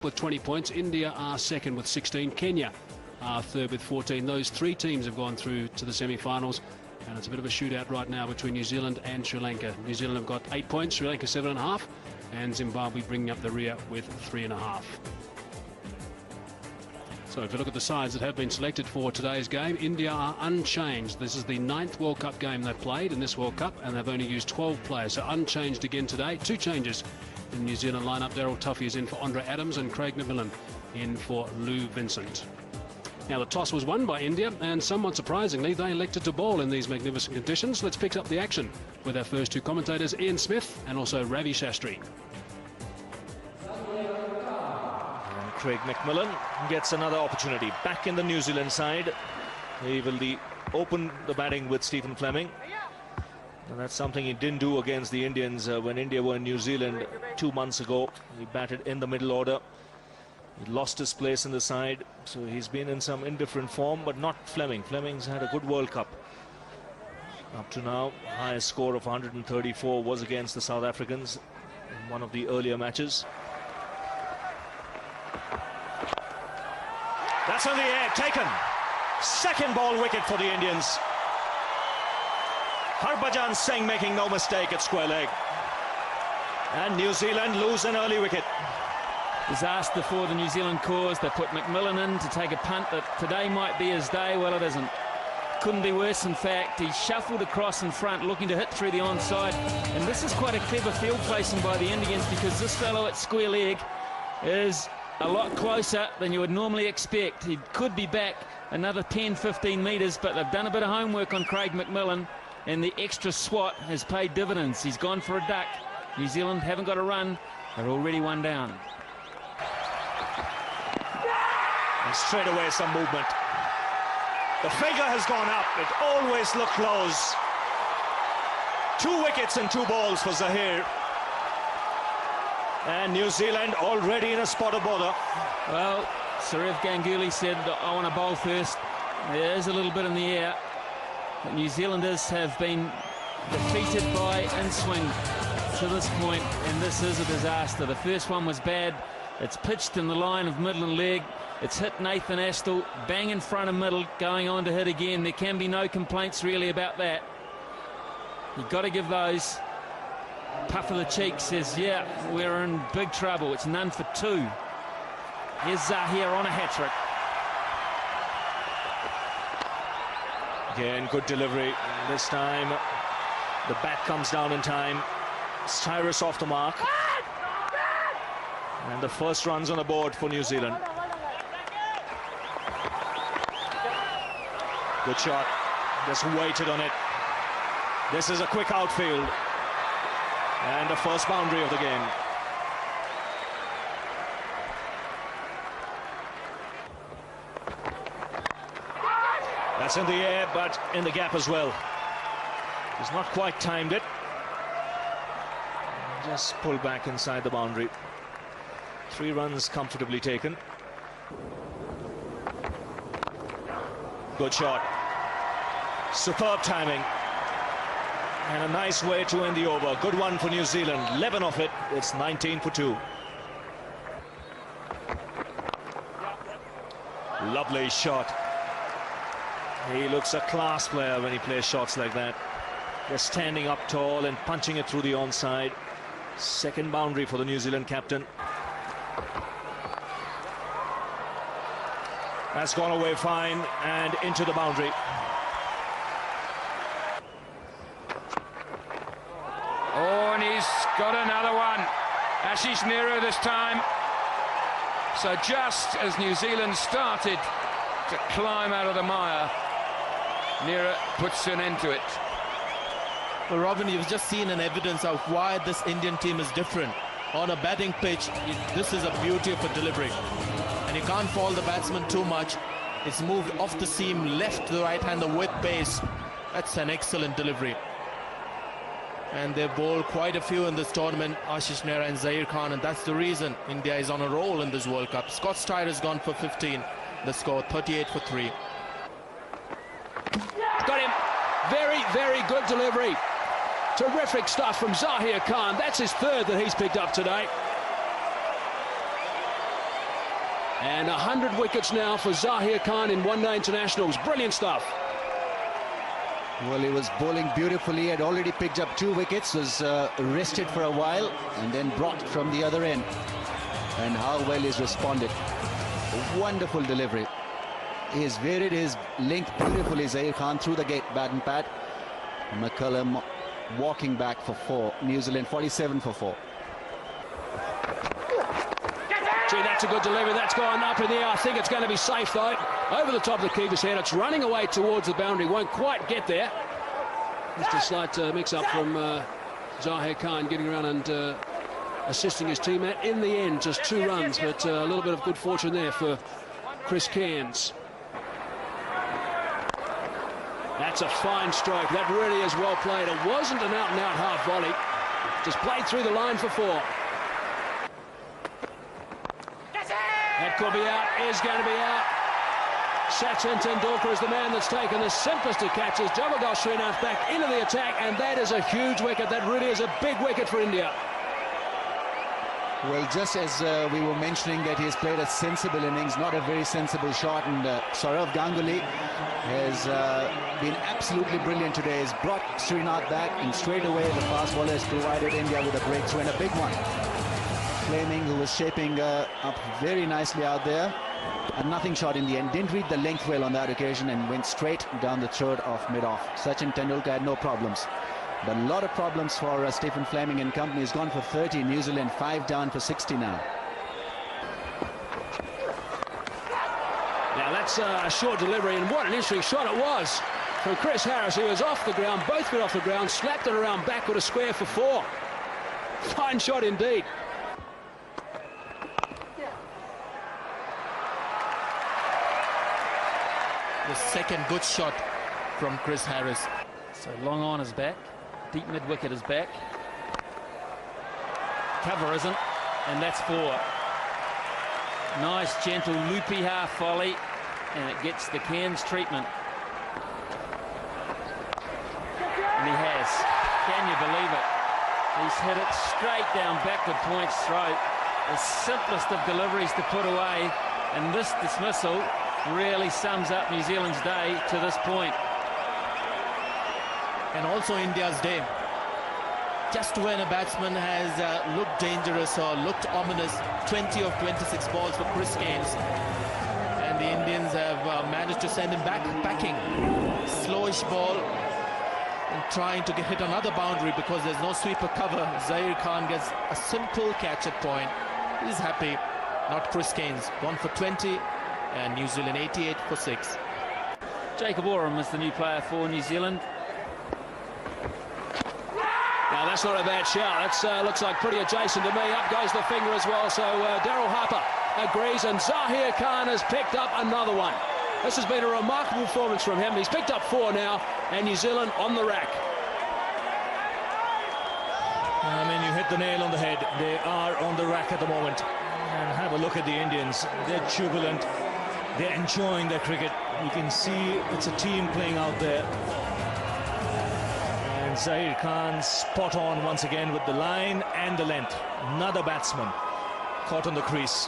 with 20 points. India are second with 16. Kenya are third with 14. Those three teams have gone through to the semi-finals, and it's a bit of a shootout right now between New Zealand and Sri Lanka. New Zealand have got 8 points, Sri Lanka 7.5, and Zimbabwe bringing up the rear with 3.5. So if you look at the sides that have been selected for today's game, India are unchanged. This is the 9th World Cup game they've played in this World Cup, and they've only used 12 players, so unchanged again today. 2 changes in the New Zealand lineup. Daryl Tuffy is in for Andre Adams and Craig McMillan in for Lou Vincent. Now the toss was won by India, and somewhat surprisingly they elected to bowl in these magnificent conditions. Let's pick up the action with our first 2 commentators, Ian Smith and also Ravi Shastri. Craig McMillan gets another opportunity back in the New Zealand side. He will open the batting with Stephen Fleming, and that's something he didn't do against the Indians when India were in New Zealand 2 months ago. He batted in the middle order. He lost his place in the side, so he's been in some indifferent form, but not Fleming. Fleming's had a good World Cup up to now. Highest score of 134 was against the South Africans in one of the earlier matches. That's on the air, taken. Second ball wicket for the Indians. Harbhajan Singh making no mistake at square leg. And New Zealand lose an early wicket. Disaster for the New Zealand cause. They put McMillan in to take a punt that today might be his day. Well, it isn't. Couldn't be worse, in fact. He shuffled across in front, looking to hit through the onside. And this is quite a clever field placing by the Indians, because this fellow at square leg is a lot closer than you would normally expect. He could be back another 10-15 metres, but they've done a bit of homework on Craig McMillan, and the extra swat has paid dividends. He's gone for a duck. New Zealand haven't got a run. They're already 1 down. And straight away some movement. The figure has gone up. It always looked close. 2 wickets and 2 balls for Zahir. And New Zealand already in a spot of bother. Well, Saurav Ganguly said, I want to bowl first. There is a little bit in the air. But New Zealanders have been defeated by in-swing to this point, and this is a disaster. The first one was bad. It's pitched in the line of middle and leg. It's hit Nathan Astle, bang in front of middle, going on to hit again. There can be no complaints really about that. You've got to give those. Puff of the cheek says, yeah, we're in big trouble. It's none for 2. Here's Zahir on a hat-trick. Again, good delivery. This time, the bat comes down in time. Cyrus off the mark. And the first run's on the board for New Zealand. Good shot. Just waited on it. This is a quick outfield. And the first boundary of the game. That's in the air, but in the gap as well. He's not quite timed it. Just pulled back inside the boundary. 3 runs comfortably taken. Good shot. Superb timing. And a nice way to end the over. Good one for New Zealand. 11 of it. It's 19 for 2. Lovely shot. He looks a class player when he plays shots like that. Just standing up tall and punching it through the onside. Second boundary for the New Zealand captain. That's gone away fine and into the boundary. Oh, and he's got another one. Ashish Nehru this time. So just as New Zealand started to climb out of the mire, Nehru puts an end to it. Well, Robin, you've just seen an evidence of why this Indian team is different. On a batting pitch, this is a beauty of a delivery. And you can't fault the batsman too much. It's moved off the seam, left to the right-hander with pace. That's an excellent delivery. And they've bowled quite a few in this tournament, Ashish Nehru and Zahir Khan, and that's the reason India is on a roll in this World Cup. Scott Steyer has gone for 15. The score 38 for 3. Got him. Very, very good delivery. Terrific stuff from Zahir Khan. That's his 3rd that he's picked up today. And 100 wickets now for Zahir Khan in one-day internationals. Brilliant stuff. Well, he was bowling beautifully. He had already picked up 2 wickets, was rested for a while, and then brought from the other end. And how well he's responded. A wonderful delivery. He has varied his length beautifully, Zahir Khan, through the gate, bat and pad. McCullum walking back for 4. New Zealand 47 for 4. Gee, that's a good delivery. That's gone up in the air. I think it's going to be safe, though. Over the top of the keeper's head. It's running away towards the boundary. Won't quite get there. Just a slight mix-up from Zahir Khan getting around and assisting his teammate. In the end, just 2 runs, but a little bit of good fortune there for Chris Cairns. That's a fine stroke. That really is well played. It wasn't an out-and-out half volley. Just played through the line for 4. That could be out, is going to be out. Sachin Tendulkar is the man that's taken the simplest of catches. Jawagal Srinath back into the attack, and that is a huge wicket. That really is a big wicket for India. Well, just as we were mentioning that he has played a sensible innings, not a very sensible shot, and Saurav Ganguly has been absolutely brilliant today. He's brought Srinath back, and straight away the fast bowler has provided India with a breakthrough, and a big one. Fleming, who was shaping up very nicely out there. A nothing shot in the end. Didn't read the length well on that occasion and went straight down the throat of mid-off. Sachin Tendulkar had no problems. But a lot of problems for Stephen Fleming and company. He's gone for 30. New Zealand 5 down for 60 now. Now that's a short delivery, and what an interesting shot it was from Chris Harris, who was off the ground, both feet off the ground, slapped it around back with a square for 4. Fine shot indeed. The second good shot from Chris Harris. So long on is back. Deep mid-wicket is back. Cover isn't, and that's 4. Nice, gentle, loopy half volley, and it gets the Cairns treatment. And he has. Can you believe it? He's hit it straight down backward point's throat. The simplest of deliveries to put away, and this dismissal really sums up New Zealand's day to this point. And also India's day. Just when a batsman has looked dangerous or looked ominous, 20 of 26 balls for Chris Cairns. And the Indians have managed to send him back packing. Slowish ball and trying to hit another boundary because there's no sweeper cover. Zahir Khan gets a simple catch at point. He's happy. Not Chris Cairns. 1 for 20 and New Zealand 88 for 6. Jacob Oram is the new player for New Zealand. Now that's not a bad shout. That looks like pretty adjacent to me. Up goes the finger as well. So Daryl Harper agrees, and Zahir Khan has picked up another one. This has been a remarkable performance from him. He's picked up 4 now, and New Zealand on the rack. I mean, you hit the nail on the head. They are on the rack at the moment. And have a look at the Indians. They're jubilant. They're enjoying their cricket. You can see it's a team playing out there. And Zahir Khan spot on once again with the line and the length. Another batsman caught on the crease.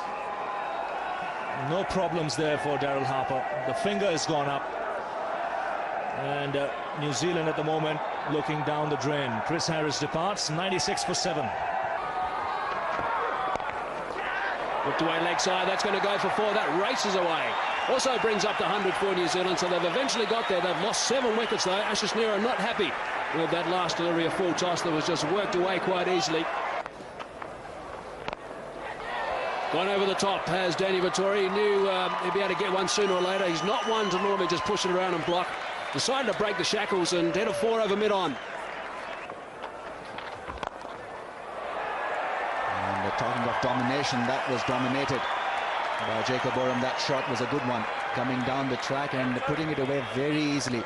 No problems there for Daryl Harper. The finger has gone up. And New Zealand at the moment looking down the drain. Chris Harris departs, 96 for 7. Whipped away leg side, that's going to go for 4. That races away. Also brings up the 100 for New Zealand, so they've eventually got there. They've lost 7 wickets though. Ashish Nehra not happy with that last delivery of full toss that was just worked away quite easily. Gone over the top has Danny Vittori. He knew he'd be able to get one sooner or later. He's not one to normally just push it around and block. Decided to break the shackles and hit a 4 over mid-on. And talking of domination, that was dominated by Jacob Oram. That shot was a good one, coming down the track and putting it away very easily.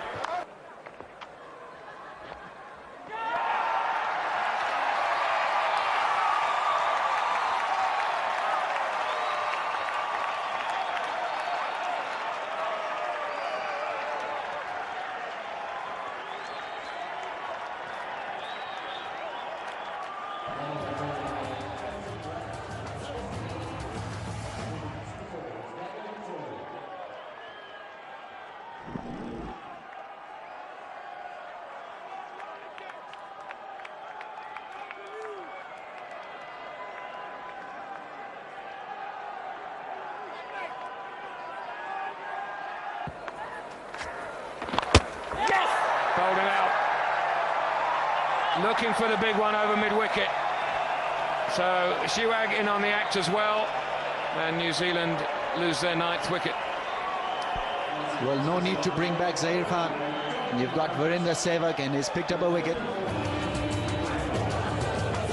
looking for the big one over mid-wicket. So Shiwag in on the act as well, and New Zealand lose their 9th wicket. Well, no need to bring back Zaheer Khan. You've got Virendra Sehwag, and he's picked up a wicket.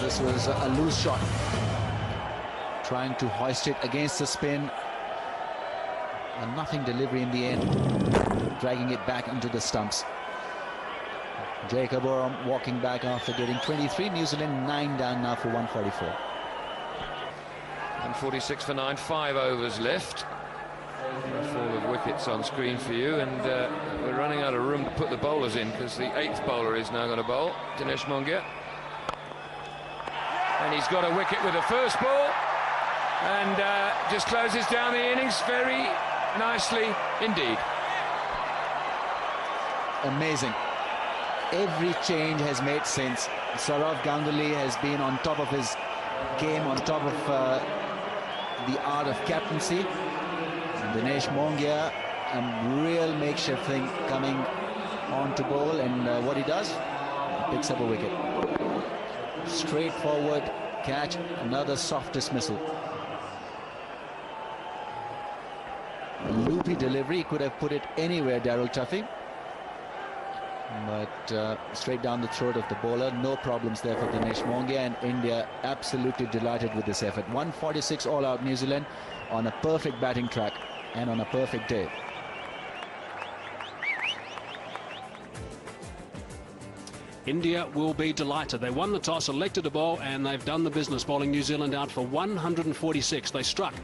This was a loose shot, trying to hoist it against the spin. A nothing delivery in the end, dragging it back into the stumps. Jacob Oram walking back after getting 23. New Zealand 9 down now for 144. And 46 for 9, 5 overs left. A fall of wickets on screen for you, and we're running out of room to put the bowlers in, because the 8th bowler is now going to bowl, Dinesh Mongia. And he's got a wicket with the first ball, and just closes down the innings very nicely indeed. Amazing. Every change has made sense. Sourav Ganguly has been on top of his game, on top of the art of captaincy. And Dinesh Mongia, a real makeshift thing coming on to bowl, and what he does, he picks up a wicket. Straightforward catch, another soft dismissal. A loopy delivery, he could have put it anywhere, Daryl Tuffy. But straight down the throat of the bowler. No problems there for Dinesh Mongia, and India absolutely delighted with this effort. 146 all out New Zealand on a perfect batting track and on a perfect day. India will be delighted. They won the toss, elected to bowl, and they've done the business, bowling New Zealand out for 146. They struck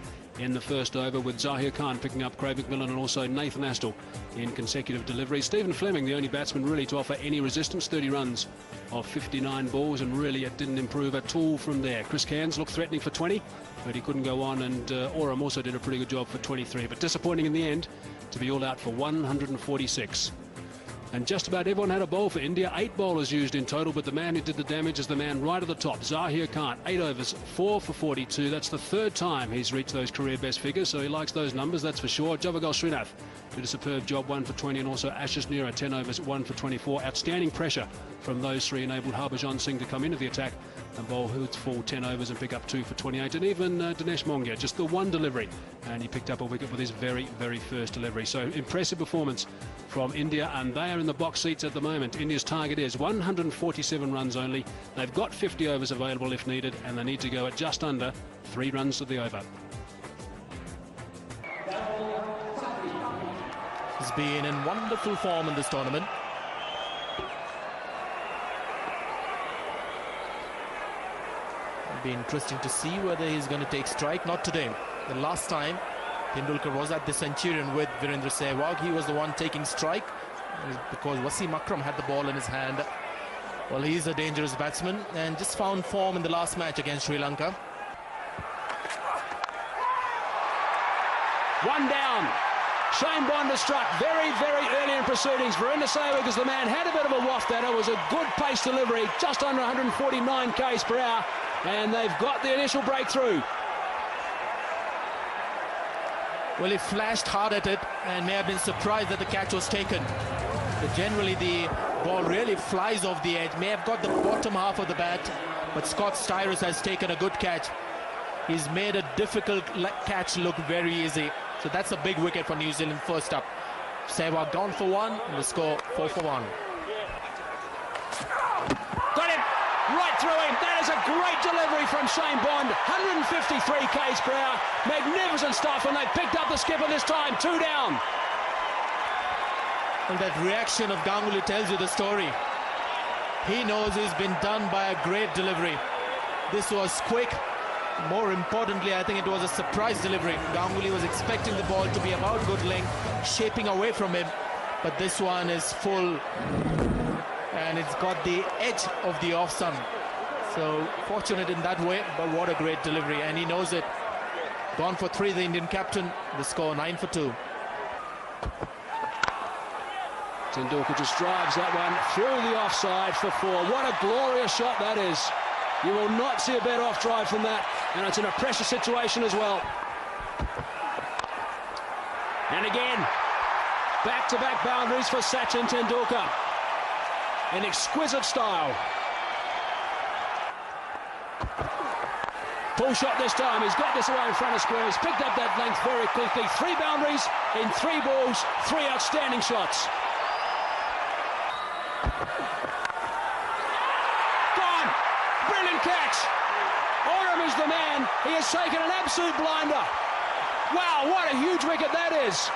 in the first over with Zaheer Khan picking up Craig McMillan and also Nathan Astle in consecutive deliveries. Stephen Fleming, the only batsman really to offer any resistance, 30 runs of 59 balls, and really it didn't improve at all from there. Chris Cairns looked threatening for 20, but he couldn't go on, and Oram also did a pretty good job for 23, but disappointing in the end to be all out for 146. And just about everyone had a bowl for India. 8 bowlers used in total, but the man who did the damage is the man right at the top, Zaheer Khan. 8 overs, 4 for 42. That's the 3rd time he's reached those career best figures, so he likes those numbers, that's for sure. Javagal Srinath did a superb job, 1 for 20, and also Ashish Nehra, 10 overs, 1 for 24. Outstanding pressure from those 3 enabled Harbhajan Singh to come into the attack and bowl Hoods full 10 overs and pick up 2 for 28. And even Dinesh Mongia, just the 1 delivery, and he picked up a wicket with his very, very first delivery. So impressive performance from India, and they are in the box seats at the moment. India's target is 147 runs only. They've got 50 overs available if needed, and they need to go at just under 3 runs to the over. He's been in wonderful form in this tournament. It'll be interesting to see whether he's going to take strike. Not today. The last time Tendulkar was at the Centurion with Virendra Sehwag, he was the one taking strike because Wasim Akram had the ball in his hand. Well, he's a dangerous batsman and just found form in the last match against Sri Lanka. 1 down. Shane Bond has struck very, very early in proceedings. Virendra Sehwag is the man, had a bit of a waft at it. It was a good pace delivery, just under 149 k's per hour, and they've got the initial breakthrough. Well, he flashed hard at it and may have been surprised that the catch was taken. But generally the ball really flies off the edge, may have got the bottom half of the bat, but Scott Styris has taken a good catch. He's made a difficult catch look very easy. So that's a big wicket for New Zealand first up. Sehwag gone for 1, and the score 4 for 1. Got him right through him. That is a great delivery from Shane Bond. 153 k's per hour. Magnificent stuff, and they picked up the skipper this time. 2 down. And that reaction of Ganguly tells you the story. He knows he's been done by a great delivery. This was quick. More importantly, I think it was a surprise delivery. Ganguly was expecting the ball to be about good length, shaping away from him. But this one is full, and it's got the edge of the off-sun. So fortunate in that way, but what a great delivery, and he knows it. Gone for 3, the Indian captain. The score 9 for 2. Tendulkar just drives that one through the offside for 4. What a glorious shot that is. You will not see a better off drive than that, and it's in a pressure situation as well. And again, back-to-back boundaries for Sachin Tendulkar in exquisite style. Pull shot this time. He's got this away in front of square. He's picked up that length very quickly. 3 boundaries in 3 balls, 3 outstanding shots. Gone. Brilliant catch. Oram is the man. He has taken an absolute blinder. Wow, what a huge wicket that is.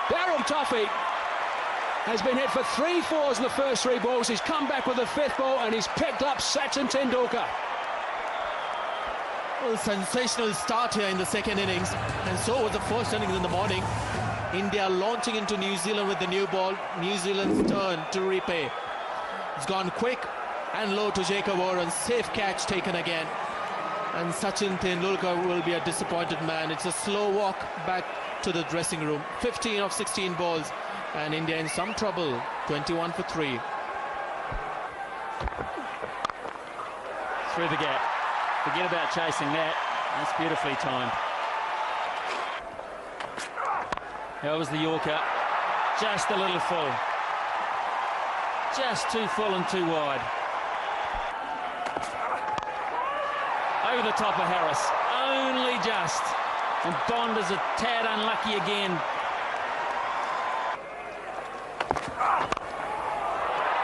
Daryl Tuffy has been hit for 3 fours in the first 3 balls. He's come back with the 5th ball and he's picked up Sachin Tendulkar. Well, a sensational start here in the second innings, and so was the first innings in the morning. India launching into New Zealand with the new ball. New Zealand's turn to repay. It's gone quick and low to Jacob Oren. Safe catch taken again. And Sachin Tendulkar will be a disappointed man. It's a slow walk back to the dressing room. 15 of 16 balls, and India in some trouble. 21 for 3. Through the gap. Forget about chasing that. That's beautifully timed. That was the Yorker. Just a little full. Just too full and too wide. Over the top of Harris. Only just. And Bond is a tad unlucky again.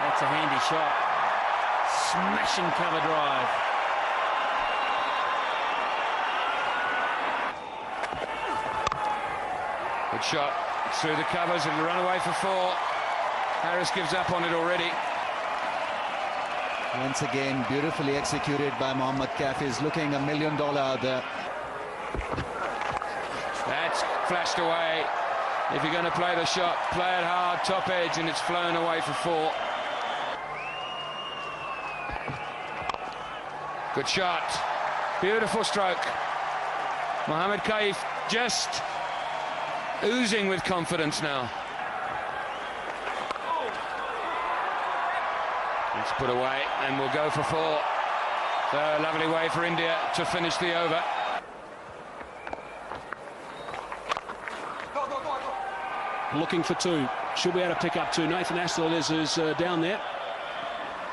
That's a handy shot. Smashing cover drive. Good shot through the covers and run away for 4. Harris gives up on it already. Once again, beautifully executed by Mohammad Kaif. He's looking $1 million out there. That's flashed away. If you're going to play the shot, play it hard, top edge, and it's flown away for 4. Good shot. Beautiful stroke. Mohammad Kaif just oozing with confidence now. It's put away and we'll go for 4. So a lovely way for India to finish the over. Looking for 2. Should be able to pick up 2. Nathan Astill is down there.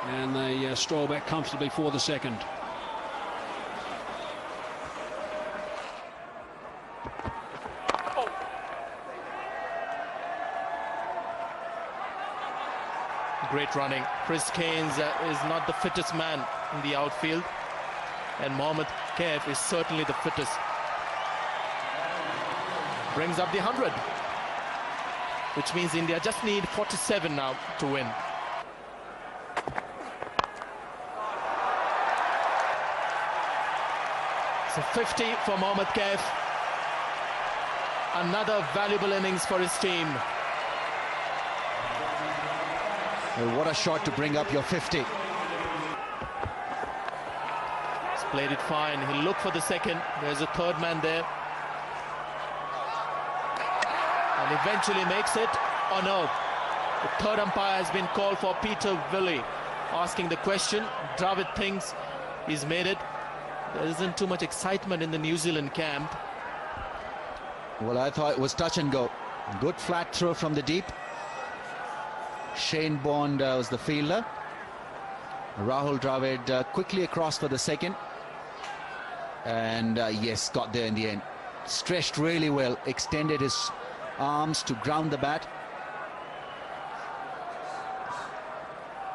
And they stroll back comfortably for the second. Great running. Chris Keynes is not the fittest man in the outfield, and Mohammad Kaif is certainly the fittest. Brings up the 100, which means India just need 47 now to win. So 50 for Mohammad Kaif. Another valuable innings for his team. Well, what a shot to bring up your 50. He's played it fine. He'll look for the second. There's a third man there. And eventually makes it. Oh no. The third umpire has been called for Peter Willey. Asking the question. Dravid thinks he's made it. There isn't too much excitement in the New Zealand camp. Well, I thought it was touch and go. Good flat throw from the deep. Shane Bond was the fielder. Rahul Dravid quickly across for the second. And yes, got there in the end. Stretched really well, extended his arms to ground the bat.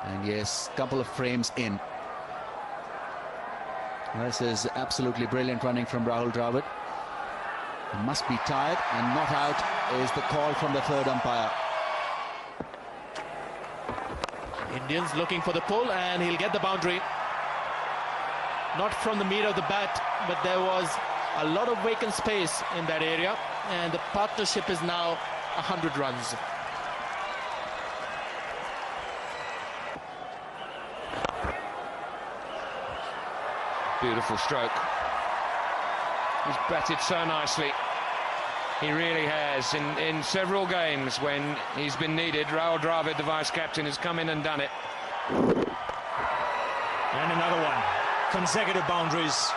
And yes, couple of frames in. This is absolutely brilliant running from Rahul Dravid. He must be tired, and not out is the call from the third umpire. Indians looking for the pull, and he'll get the boundary. Not from the meat of the bat, but there was a lot of vacant space in that area, and the partnership is now 100 runs. Beautiful stroke. He's batted so nicely. He really has. In several games when he's been needed, Rahul Dravid, the vice-captain, has come in and done it. And another one. Consecutive boundaries.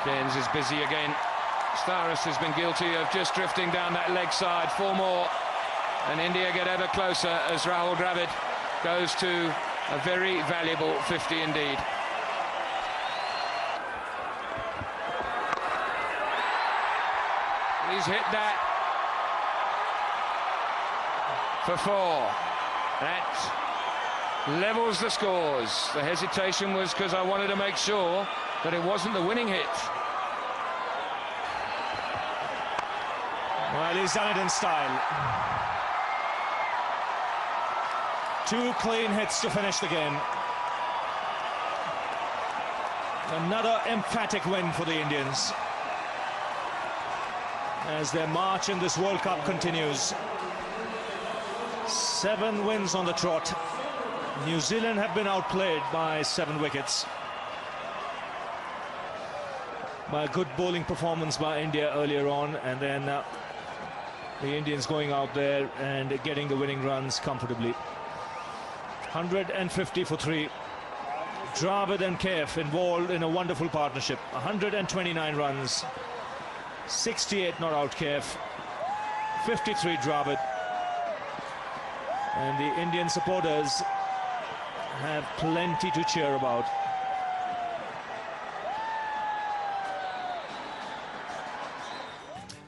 Cairns is busy again. Starris has been guilty of just drifting down that leg side. 4 more. And India get ever closer as Rahul Dravid goes to a very valuable 50 indeed. He's hit that for 4. That levels the scores. The hesitation was because I wanted to make sure that it wasn't the winning hit. Well, he's done it in style. 2 clean hits to finish the game. Another emphatic win for the Indians as their march in this World Cup continues. 7 wins on the trot. New Zealand have been outplayed by 7 wickets. By a good bowling performance by India earlier on, and then the Indians going out there and getting the winning runs comfortably. 150 for 3. Dravid and Kaif involved in a wonderful partnership. 129 runs. 68 not out Kaif. 53 Dravid. And the Indian supporters have plenty to cheer about.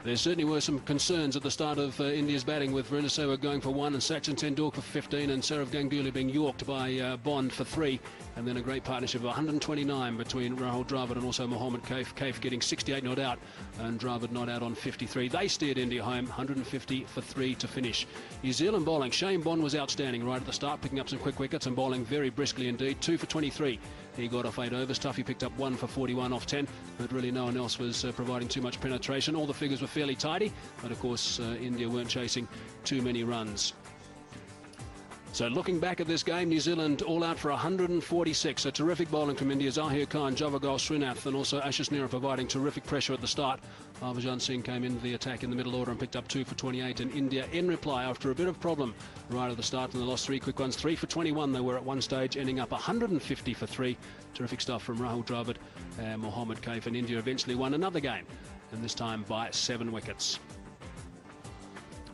There certainly were some concerns at the start of India's batting, with Virender Sehwag going for 1 and Sachin Tendulkar for 15 and Sourav Ganguly being yorked by Bond for 3, and then a great partnership of 129 between Rahul Dravid and also Mohammad Kaif. Kaif getting 68 not out and Dravid not out on 53. They steered India home, 150 for 3 to finish. New Zealand bowling, Shane Bond was outstanding right at the start, picking up some quick wickets and bowling very briskly indeed. 2 for 23. He got off 8 overs. Tuffy picked up 1 for 41 off 10, but really no one else was providing too much penetration. All the figures were fairly tidy, but of course India weren't chasing too many runs. So looking back at this game, New Zealand all out for 146. A terrific bowling from India. Zahir Khan, Javagal Srinath and also Ashish Nehra providing terrific pressure at the start. Harbhajan Singh came into the attack in the middle order and picked up 2 for 28. And India in reply after a bit of problem right at the start, and they lost 3 quick ones. 3 for 21 they were at one stage, ending up 150 for 3. Terrific stuff from Rahul Dravid and Mohammad Kaif, and India eventually won another game, and this time by 7 wickets.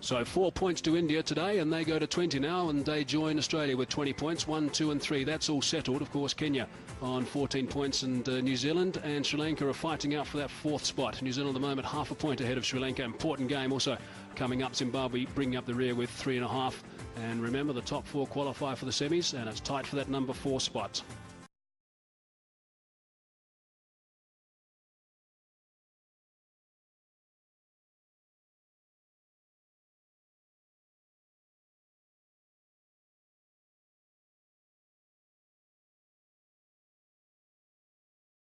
So 4 points to India today, and they go to 20 now, and they join Australia with 20 points, 1, 2 and 3. That's all settled. Of course, Kenya on 14 points, and New Zealand and Sri Lanka are fighting out for that 4th spot. New Zealand at the moment half a point ahead of Sri Lanka. Important game also coming up. Zimbabwe bringing up the rear with 3.5. And remember, the top 4 qualify for the semis, and it's tight for that number 4 spot.